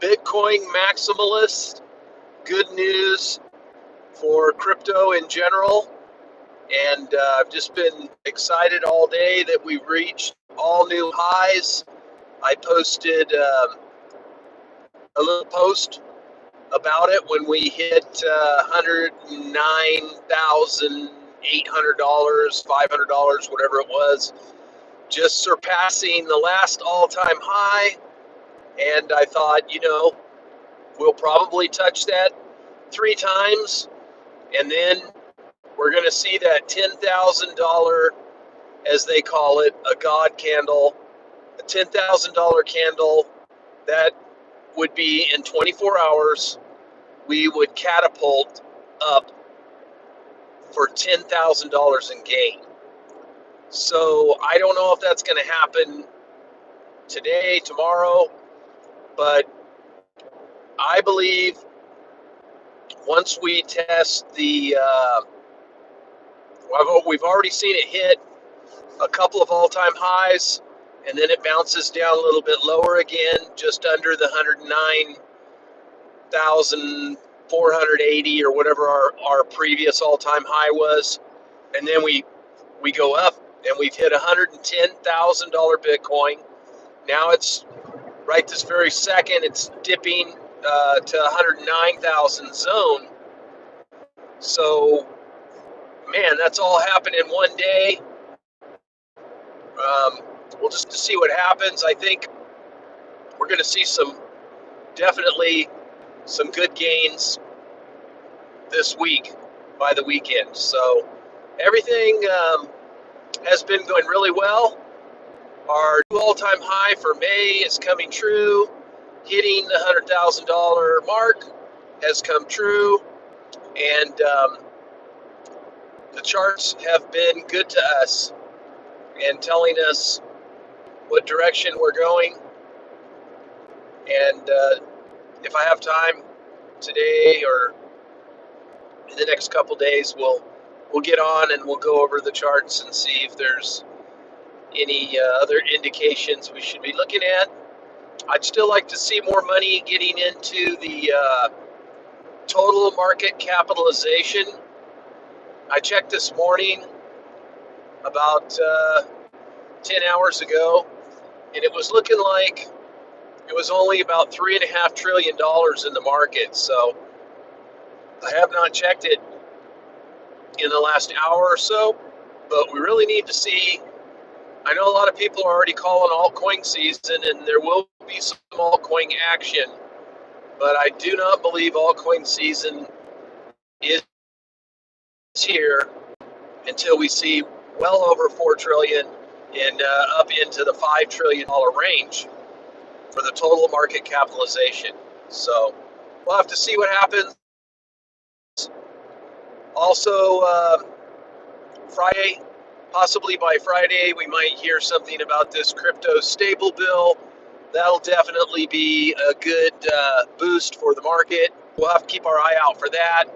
Bitcoin maximalist, good news for crypto in general. And I've just been excited all day that we reached all new highs. I posted a little post about it when we hit $109,800, $500, whatever it was, just surpassing the last all-time high. And I thought, we'll probably touch that 3 times, and then we're going to see that $10,000, as they call it, a God candle, a $10,000 candle. That would be in 24 hours. We would catapult up for $10,000 in gain. So I don't know if that's going to happen today, tomorrow, but I believe once we test we've already seen it hit a couple of all-time highs, and then it bounces down a little bit lower again, just under the 109,480 or whatever our previous all-time high was, and then we go up, and we've hit $110,000 Bitcoin. Now it's right this very second, it's dipping to 109,000 zone. So, man, that's all happened in one day. We'll just see what happens. I think we're going to see definitely some good gains this week by the weekend. So everything has been going really well. Our new all-time high for May is coming true. Hitting the $100,000 mark has come true. And the charts have been good to us and telling us what direction we're going. And if I have time today or in the next couple days, we'll get on and we'll go over the charts and see if there's any other indications we should be looking at. I'd still like to see more money getting into the total market capitalization. I checked this morning about 10 hours ago, and it was looking like it was only about $3.5 trillion in the market. So I have not checked it in the last hour or so, but we really need to see. I know a lot of people are already calling altcoin season, and there will be some altcoin action, but I do not believe altcoin season is here until we see well over 4 trillion and up into the $5 trillion range for the total market capitalization. So we'll have to see what happens. Also, possibly by Friday, we might hear something about this crypto stable bill. That'll definitely be a good boost for the market. We'll have to keep our eye out for that.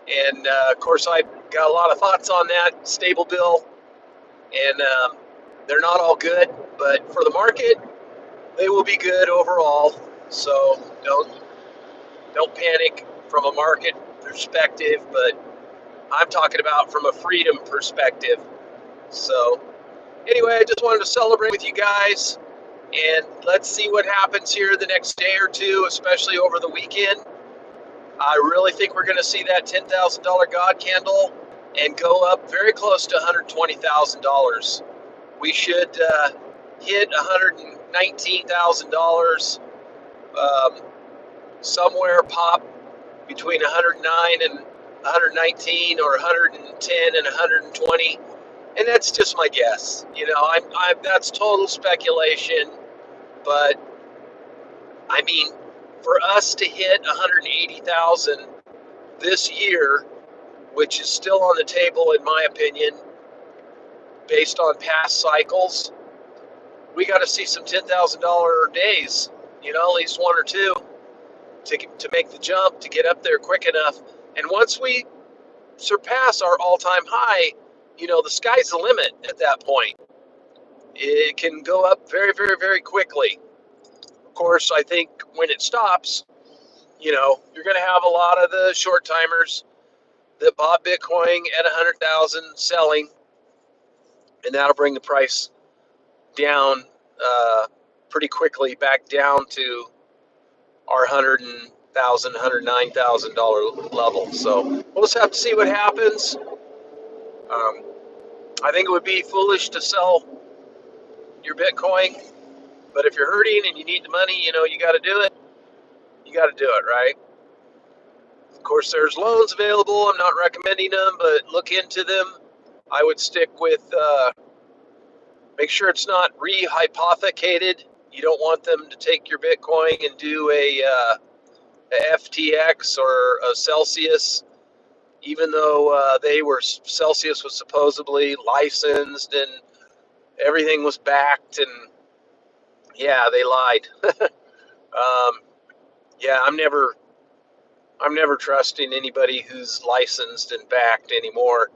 And of course, I got a lot of thoughts on that stable bill, and they're not all good, but for the market, they will be good overall. So don't panic from a market perspective, but I'm talking about from a freedom perspective. So anyway, I just wanted to celebrate with you guys, and let's see what happens here the next day or two, especially over the weekend. I really think we're going to see that $10,000 God candle and go up very close to $120,000. We should hit $119,000, somewhere pop between 109 and 119 or 110 and 120. And that's just my guess. That's total speculation. But I mean, for us to hit 180,000 this year, which is still on the table in my opinion, based on past cycles, we got to see some $10,000 days, at least one or two, to make the jump, to get up there quick enough. And once we surpass our all-time high, the sky's the limit at that point. It can go up very, very, very quickly. Of course, I think when it stops, you're going to have a lot of the short timers that bought Bitcoin at 100,000 selling, and that'll bring the price down pretty quickly back down to our $109,000 level. So we'll just have to see what happens. I think it would be foolish to sell your Bitcoin, but if you're hurting and you need the money, you got to do it. You got to do it, right? Of course, there's loans available. I'm not recommending them, but look into them. I would stick with, make sure it's not re-hypothecated. You don't want them to take your Bitcoin and do a FTX or a Celsius, even though Celsius was supposedly licensed and everything was backed, and yeah, they lied. Yeah, I'm never trusting anybody who's licensed and backed anymore.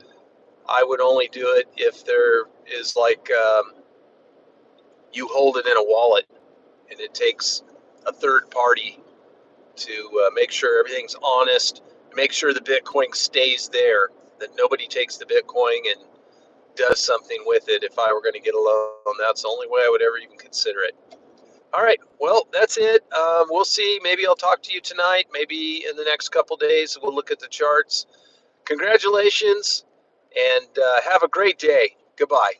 I would only do it if there is you hold it in a wallet and it takes a third party to make sure everything's honest, make sure the Bitcoin stays there, that nobody takes the Bitcoin and does something with it. If I were going to get a loan, that's the only way I would ever even consider it. All right, well, that's it. We'll see. Maybe I'll talk to you tonight. Maybe in the next couple days, we'll look at the charts. Congratulations, and have a great day. Goodbye.